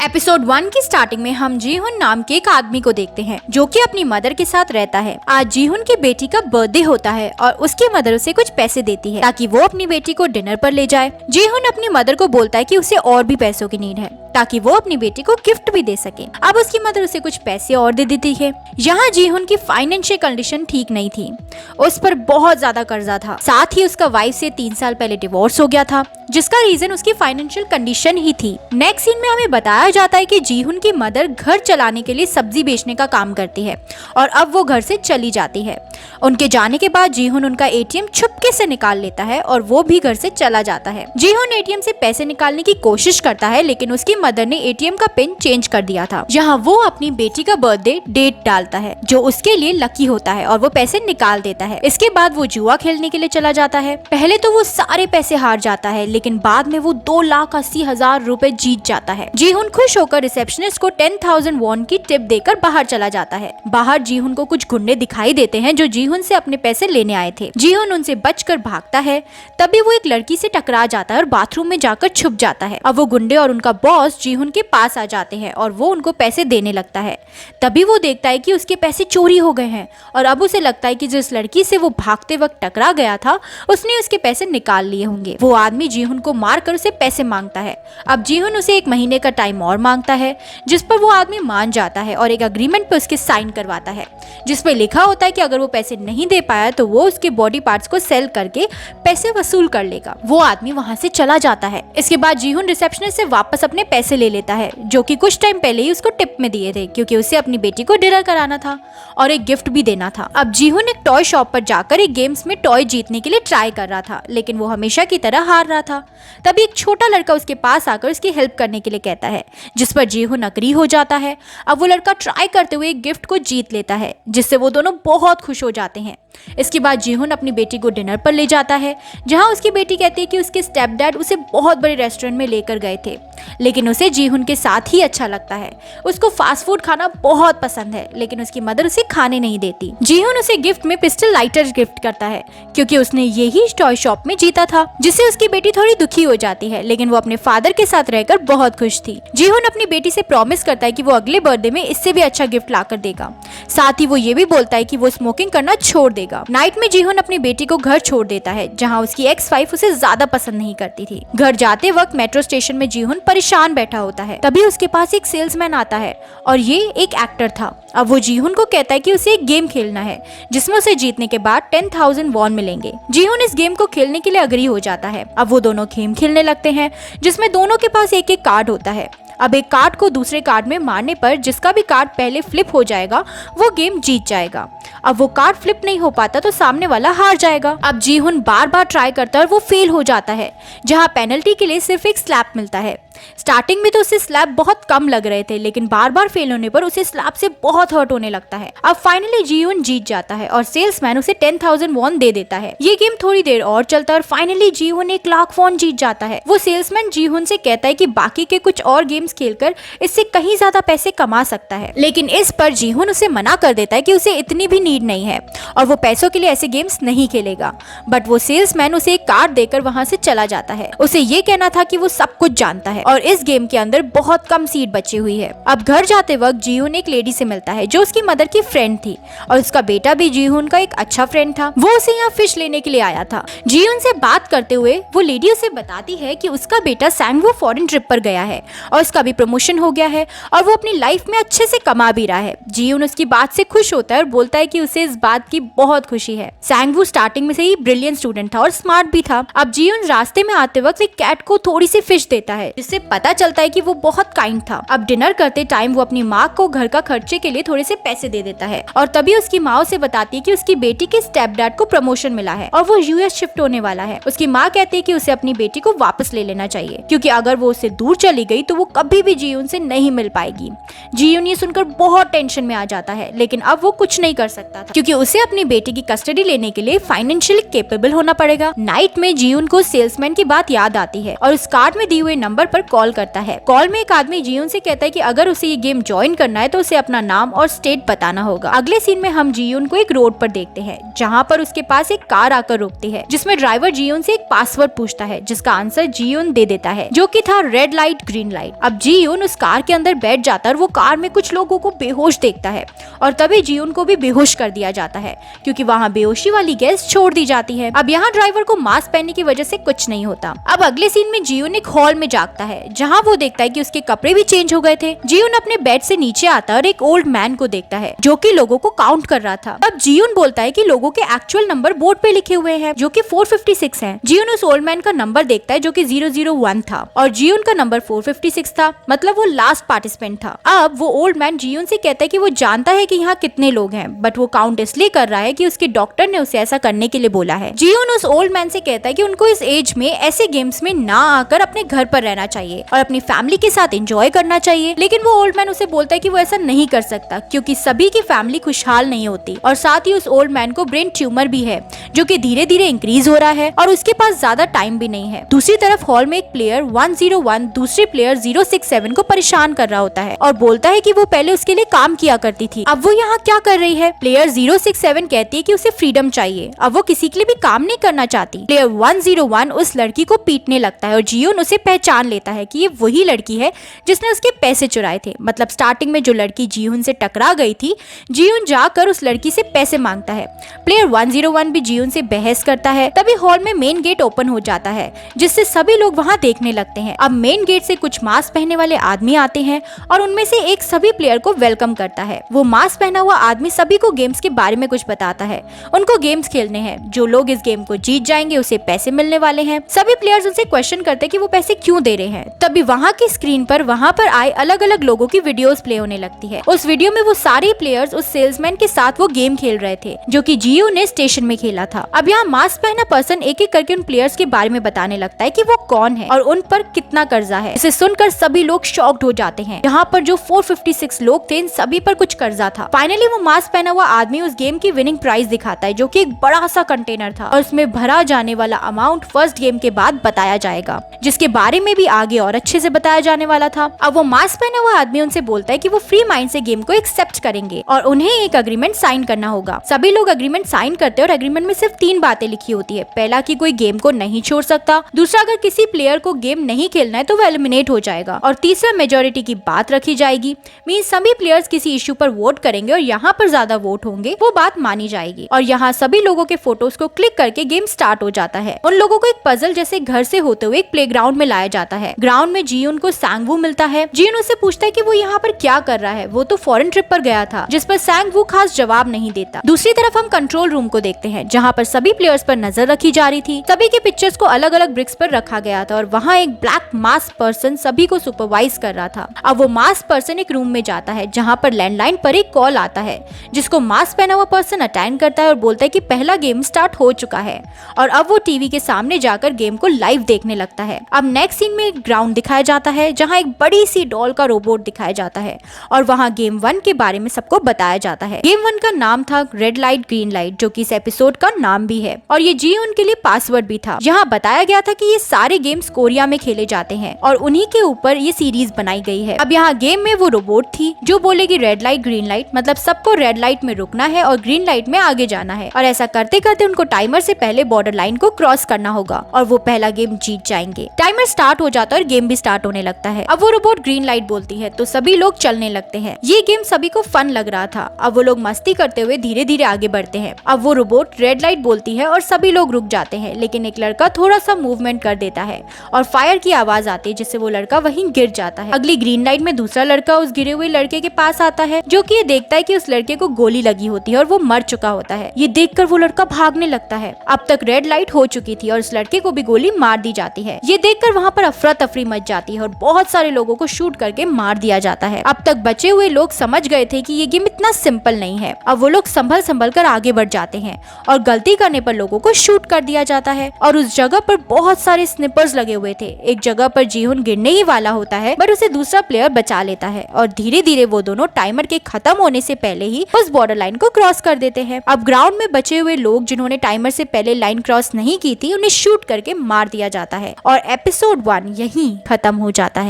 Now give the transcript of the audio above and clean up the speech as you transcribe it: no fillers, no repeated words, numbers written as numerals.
Episode 1 की starting में हम जीहुन नाम के एक आदमी को देखते हैं जो कि अपनी मदर के साथ रहता है। आज जीहुन की बेटी का बर्थडे होता है और उसकी मदर उसे कुछ पैसे देती है ताकि वो अपनी बेटी को डिनर पर ले जाए। जीहुन अपनी मदर को बोलता है कि उसे और भी पैसों की नीड है ताकि वो अपनी बेटी को गिफ्ट भी दे सके। अब उसकी मदर उसे कुछ पैसे और दे देती है। यहाँ जीहुन की फाइनेंशियल कंडीशन ठीक नहीं थी, उस पर बहुत ज्यादा कर्जा था, साथ ही उसका वाइफ से 3 साल पहले डिवोर्स हो गया था जिसका रीजन उसकी फाइनेंशियल कंडीशन ही थी। नेक्स्ट सीन में हमें बताया जाता है कि जीहुन की मदर घर चलाने के लिए सब्जी बेचने का काम करती है और अब वो घर से चली जाती है। उनके जाने के बाद जीहुन उनका एटीएम छुपके से निकाल लेता है और वो भी घर से चला जाता है। जीहुन एटीएम से पैसे निकालने की कोशिश करता है लेकिन उसकी मदर ने एटीएम का पिन चेंज कर दिया था, जहाँ वो अपनी बेटी का बर्थडे डेट डालता है जो उसके लिए लकी होता है और वो पैसे निकाल देता है। इसके बाद वो जुआ खेलने के लिए चला जाता है। पहले तो वो सारे पैसे हार जाता है लेकिन बाद में वो 2,80,000 रुपए जीत जाता है। जीहुन खुश होकर रिसेप्शनिस्ट को 10,000 वॉन की टिप देकर बाहर चला जाता है। बाहर जीहुन को कुछ गुंडे दिखाई देते हैं जो जीहुन से अपने पैसे लेने आए थे। जीहुन उनसे बचकर भागता है, तभी वो एक लड़की से टकरा जाता है और बाथरूम में जाकर छुप जाता है। अब वो गुंडे और उनका बॉस जीहुन के पास आ जाते हैं और वो उनको पैसे देने लगता है। तभी वो देखता है कि उसके पैसे चोरी हो गए हैं और अब उसे लगता है कि जिस लड़की से वो भागते वक्त टकरा गया था उसने उसके पैसे निकाल लिए होंगे। वो आदमी जीहुन को मारकर उसे पैसे मांगता है। अब जीहुन उसे 1 महीने का टाइम और मांगता है जिस पर वो आदमी मान जाता है और एक एग्रीमेंट पे उसके साइन करवाता है जिस पे लिखा होता है कि अगर वो पैसे नहीं दे पाया तो वो उसके बॉडी पार्ट्स को सेल करके पैसे वसूल कर लेगा। वो आदमी वहाँ से चला जाता है। इसके बाद जीहुन रिसेप्शनिस्ट से वापस अपने पैसे ले लेता है जो कि कुछ टाइम पहले ही उसको टिप में दिए थे क्योंकि उसे अपनी बेटी को डिनर कराना था और एक गिफ्ट भी देना था। अब जीहुन एक टॉय शॉप पर जाकर एक गेम्स में टॉय जीतने के लिए ट्राई कर रहा था लेकिन वो हमेशा की तरह हार रहा था। तभी एक छोटा लड़का उसके पास आकर उसकी हेल्प करने के लिए कहता है जिस पर जीहुन अग्री हो जाता है। अब वो लड़का ट्राई करते हुए एक गिफ्ट को जीत लेता है जिससे वो दोनों बहुत खुश हो जाते हैं। इसके बाद जीहुन अपनी बेटी को डिनर पर ले जाता है जहां उसकी बेटी कहती है कि उसके स्टेप डैड उसे बहुत बड़े रेस्टोरेंट में लेकर गए थे लेकिन उसे जीहुन के साथ ही अच्छा लगता है। उसको फास्ट फूड खाना बहुत पसंद है लेकिन उसकी मदर उसे खाने नहीं देती। जीहुन उसे गिफ्ट में पिस्टल लाइटर गिफ्ट करता है क्योंकि उसने यही टॉय शॉप में जीता था, जिससे उसकी बेटी थोड़ी दुखी हो जाती है लेकिन वो अपने फादर के साथ रहकर बहुत खुश थी। जीहुन अपनी बेटी से प्रॉमिस करता है कि वो अगले बर्थडे में इससे भी अच्छा गिफ्ट लाकर देगा। साथ ही वो ये भी बोलता है कि वो स्मोकिंग करना छोड़ देगा। नाइट में जीहुन अपनी बेटी को घर छोड़ देता है जहाँ उसकी एक्स वाइफ उसे ज्यादा पसंद नहीं करती थी। घर जाते वक्त मेट्रो स्टेशन में जीहुन परेशान बैठा होता है। तभी उसके पास एक सेल्समैन आता है और ये एक एक्टर था। अब वो जीहुन को कहता है कि उसे एक गेम खेलना है जिसमें उसे जीतने के बाद 10,000 वॉन मिलेंगे। जीहुन इस गेम को खेलने के लिए अग्री हो जाता है। अब वो दोनों गेम खेलने लगते हैं जिसमें दोनों के पास एक एक कार्ड होता है। अब एक कार्ड को दूसरे कार्ड में मारने पर जिसका भी कार्ड पहले फ्लिप हो जाएगा वो गेम जीत जाएगा। अब वो कार्ड फ्लिप नहीं हो पाता तो सामने वाला हार जाएगा। अब जीहुन बार बार ट्राई करता है और वो फेल हो जाता है जहाँ पेनल्टी के लिए सिर्फ एक स्लैप मिलता है। स्टार्टिंग में तो उसे स्लैप बहुत कम लग रहे थे लेकिन बार बार फेल होने पर उसे स्लैप से बहुत हर्ट होने लगता है। अब फाइनली जीहुन जीत जाता है और सेल्समैन उसे 10,000 वॉन दे देता है। ये गेम थोड़ी देर और चलता है और फाइनली जीहुन 1,00,000 वॉन जीत जाता है। वो सेल्समैन जीहुन से कहता है कि बाकी के कुछ और गेम्स खेलकर इससे कहीं ज्यादा पैसे कमा सकता है लेकिन इस पर जीहुन उसे मना कर देता है कि उसे इतनी भी नीड नहीं है और वो पैसों के लिए ऐसे गेम्स नहीं खेलेगा। बट वो सेल्समैन उसे एक कार्ड देकर वहाँ से चला जाता है। उसे ये कहना था कि वो सब कुछ जानता है और इस गेम के अंदर बहुत कम सीट बची हुई है। अब घर जाते वक्त जीहुन एक लेडी से मिलता है जो उसकी मदर की फ्रेंड थी और उसका बेटा भी जीहुन का एक अच्छा फ्रेंड था। वो उसे यहाँ फिश लेने के लिए आया था। जीहुन से बात करते हुए वो लेडी उसे बताती है कि उसका बेटा सैंगवू फॉरेन ट्रिप पर गया है और उसका भी प्रमोशन हो गया है और वो अपनी लाइफ में अच्छे से कमा भी रहा है। जीहुन उसकी बात से खुश होता है और बोलता है कि उसे इस बात की बहुत खुशी है। सैंगवू स्टार्टिंग में से ही ब्रिलियंट स्टूडेंट था और स्मार्ट भी था। अब जीहुन रास्ते में आते वक्त एक कैट को थोड़ी सी फिश देता है जिससे पता चलता है कि वो बहुत काइंड था। अब डिनर करते टाइम वो अपनी माँ को घर का खर्चे के लिए थोड़े से पैसे दे देता है और तभी उसकी माँ उसे बताती है कि उसकी बेटी के स्टेप डैड को प्रमोशन मिला है और वो यूएस शिफ्ट होने वाला है। उसकी माँ कहती है कि उसे अपनी बेटी को वापस ले लेना चाहिए क्योंकि अगर वो उससे दूर चली गई तो वो कभी भी जीहुन से नहीं मिल पाएगी। जीहुन ये सुनकर बहुत टेंशन में आ जाता है लेकिन अब वो कुछ नहीं कर सकता था क्योंकि उसे अपनी बेटी की कस्टडी लेने के लिए फाइनेंशियली कैपेबल होना पड़ेगा। नाइट में जीहुन को सेल्समैन की बात याद आती है और उस कार्ड में दिए हुए नंबर पर कॉल करता है। कॉल में एक आदमी जीयून से कहता है कि अगर उसे ये गेम ज्वाइन करना है तो उसे अपना नाम और स्टेट बताना होगा। अगले सीन में हम जीयून को एक रोड पर देखते हैं जहाँ पर उसके पास एक कार आकर रुकती है, जिसमें ड्राइवर जीयून से एक पासवर्ड पूछता है जिसका आंसर जीयून दे देता है, जो कि था रेड लाइट ग्रीन लाइट। अब जीयून उस कार के अंदर बैठ जाता है और वो कार में कुछ लोगों को बेहोश देखता है और तभी जीयून को भी बेहोश कर दिया जाता है क्योंकि वहाँ बेहोशी वाली गैस छोड़ दी जाती है। अब यहाँ ड्राइवर को मास्क पहनने की वजह से कुछ नहीं होता। अब अगले सीन में जीयून एक हॉल में जागता है जहाँ वो देखता है कि उसके कपड़े भी चेंज हो गए थे। जीयून अपने बेड से नीचे आता है और एक ओल्ड मैन को देखता है जो कि लोगों को काउंट कर रहा था। अब जीयून बोलता है कि लोगों के एक्चुअल नंबर बोर्ड पे लिखे हुए हैं जो कि 456 हैं। जीयून उस ओल्ड मैन का नंबर देखता है जो कि 001 था और जीयून का नंबर 456 था, मतलब वो लास्ट पार्टिसिपेंट था। अब वो ओल्ड मैन जीयून से कहता है कि वो जानता है कि यहाँ कितने लोग हैं, बट वो काउंट इसलिए कर रहा है कि उसके डॉक्टर ने उसे ऐसा करने के लिए बोला है। जीयून उस ओल्ड मैन से कहता है कि उनको इस एज में ऐसे गेम्स में ना आकर अपने घर पर रहना चाहिए और अपनी फैमिली के साथ एंजॉय करना चाहिए, लेकिन वो ओल्ड मैन उसे बोलता है कि वो ऐसा नहीं कर सकता क्योंकि सभी की फैमिली खुशहाल नहीं होती और साथ ही उस ओल्ड मैन को ब्रेन ट्यूमर भी है जो कि धीरे धीरे इंक्रीज हो रहा है और उसके पास ज्यादा टाइम भी नहीं है। दूसरी तरफ हॉल में एक प्लेयर 101 दूसरे प्लेयर 067 को परेशान कर रहा होता है और बोलता है कि वो पहले उसके लिए काम किया करती थी, अब वो यहाँ क्या कर रही है। प्लेयर 067 कहती है कि उसे फ्रीडम चाहिए, अब वो किसी के लिए भी काम नहीं करना चाहती। प्लेयर 101 उस लड़की को पीटने लगता है और जीयून उसे पहचान लेता है कि ये वही लड़की है जिसने उसके पैसे चुराए थे। मतलब स्टार्टिंग में जो लड़की जीयून से टकरा गई थी, जीयून जाकर उस लड़की से पैसे मांगता है। प्लेयर 101 भी जीयून से बहस करता है। तभी हॉल में मेन गेट ओपन हो जाता है जिससे सभी लोग वहाँ देखने लगते हैं। अब मेन गेट से कुछ मास्क पहने वाले आदमी आते हैं और उनमें से एक सभी प्लेयर को वेलकम करता है। वो मास्क पहना हुआ आदमी सभी को गेम्स के बारे में कुछ बताता है। उनको गेम्स खेलने हैं, जो लोग इस गेम को जीत जाएंगे उसे पैसे मिलने वाले हैं। सभी प्लेयर्स उनसे क्वेश्चन करते हैं कि वो पैसे क्यों दे रहे हैं। तभी वहाँ की स्क्रीन पर वहाँ पर आए अलग अलग लोगों की वीडियोस प्ले होने लगती है। उस वीडियो में वो सारे प्लेयर्स उस सेल्समैन के साथ वो गेम खेल रहे थे जो कि जीयू ने स्टेशन में खेला था। अब यहाँ मास्क पहना पर्सन एक एक करके उन प्लेयर्स के बारे में बताने लगता है कि वो कौन है और उन पर कितना कर्जा है। इसे सुनकर सभी लोग शॉक्ड हो जाते हैं। यहाँ पर जो 456 लोग थे इन सभी पर कुछ कर्जा था। फाइनली वो मास्क पहना हुआ आदमी उस गेम की विनिंग प्राइज दिखाता है जो कि एक बड़ा सा कंटेनर था और उसमें भरा जाने वाला अमाउंट फर्स्ट गेम के बाद बताया जाएगा, जिसके बारे में भी आगे और अच्छे से बताया जाने वाला था। अब वो मास्क पहना हुआ आदमी उनसे बोलता है कि वो फ्री माइंड से गेम को एक्सेप्ट करेंगे और उन्हें एक एग्रीमेंट साइन करना होगा। सभी लोग एग्रीमेंट साइन करते हैं और एग्रीमेंट में सिर्फ 3 बातें लिखी होती है। पहला कि कोई गेम को नहीं छोड़ सकता, दूसरा अगर किसी प्लेयर को गेम नहीं खेलना है तो वो एलिमिनेट हो जाएगा और तीसरा मेजोरिटी की बात रखी जाएगी। मींस सभी प्लेयर्स किसी इशू पर वोट करेंगे और यहाँ पर ज्यादा वोट होंगे वो बात मानी जाएगी। और यहाँ सभी लोगों के फोटोज को क्लिक करके गेम स्टार्ट हो जाता है। उन लोगों को एक पजल जैसे घर से होते हुए एक प्लेग्राउंड में लाया जाता है। ग्राउंड में जीयून को सांगवू मिलता है। जीयून उससे पूछता है कि वो यहाँ पर क्या कर रहा है, वो तो फॉरेन ट्रिप पर गया था, जिस पर सांगवू खास जवाब नहीं देता। दूसरी तरफ हम कंट्रोल रूम को देखते हैं जहाँ पर सभी प्लेयर्स पर नजर रखी जा रही थी। सभी के पिक्चर्स को अलग अलग ब्रिक्स पर रखा गया था और वहाँ एक ब्लैक मास्क पर्सन सभी को सुपरवाइज कर रहा था। अब वो मास्क पर्सन एक रूम में जाता है जहाँ पर लैंडलाइन पर एक कॉल आता है जिसको मास्क पहना हुआ पर्सन अटेंड करता है और बोलता है कि पहला गेम स्टार्ट हो चुका है और अब वो टीवी के सामने जाकर गेम को लाइव देखने लगता है। अब नेक्स्ट सीन में एक ग्राउंड दिखाया जाता है जहाँ एक बड़ी सी डॉल का रोबोट दिखाया जाता है और वहाँ गेम 1 के बारे में सबको बताया जाता है। गेम 1 का नाम था रेड लाइट ग्रीन लाइट, जो कि इस एपिसोड का नाम भी है और ये जीयून के लिए पासवर्ड भी था। यहाँ बताया गया था कि ये सारे गेम्स कोरिया में खेले जाते हैं और उन्हीं के ऊपर ये सीरीज बनाई गई है। अब यहाँ गेम में वो रोबोट थी जो बोलेगी रेड लाइट ग्रीन लाइट, मतलब सबको रेड लाइट में रुकना है और ग्रीन लाइट में आगे जाना है और ऐसा करते करते उनको टाइमर से पहले बॉर्डर लाइन को क्रॉस करना होगा और वो पहला गेम जीत जाएंगे। टाइमर स्टार्ट हो जाता है और गेम भी स्टार्ट होने लगता है। अब वो रोबोट ग्रीन लाइट बोलती है तो सभी लोग चलने लगते हैं। ये गेम सभी को फन लग रहा था। अब वो लोग मस्ती करते हुए धीरे धीरे आगे बढ़ते हैं। अब वो रोबोट रेड लाइट बोलती है और सभी लोग रुक जाते हैं, लेकिन एक लड़का थोड़ा सा मूवमेंट कर देता है और फायर की आवाज आती है जिससे वो लड़का वहीं गिर जाता है। अगली ग्रीन लाइट में दूसरा लड़का उस गिरे हुए लड़के के पास आता है जो कि ये देखता है कि उस लड़के को गोली लगी होती है और वो मर चुका होता है। ये देखकर वो लड़का भागने लगता है। अब तक रेड लाइट हो चुकी थी और उस लड़के को भी गोली मार दी जाती है। ये देखकर वहाँ पर अफरा तफरी मच जाती है और बहुत सारे लोगों को शूट करके मार दिया जाता है। अब तक बचे हुए लोग समझ गए थे कि ये गेम इतना सिंपल नहीं है। अब वो लोग संभल संभल कर आगे बढ़ जाते हैं और गलती करने पर लोगों को शूट कर दिया जाता है और उस जगह पर बहुत सारे स्निपर्स लगे हुए थे। एक जगह पर जीहुन गिरने ही वाला होता है पर उसे दूसरा प्लेयर बचा लेता है और धीरे धीरे वो दोनों टाइमर के खत्म होने से पहले ही उस बॉर्डर लाइन को क्रॉस कर देते हैं। अब ग्राउंड में बचे हुए लोग जिन्होंने टाइमर से पहले लाइन क्रॉस नहीं की थी उन्हें शूट करके मार दिया जाता है और एपिसोड 1 यही ही खत्म हो जाता है।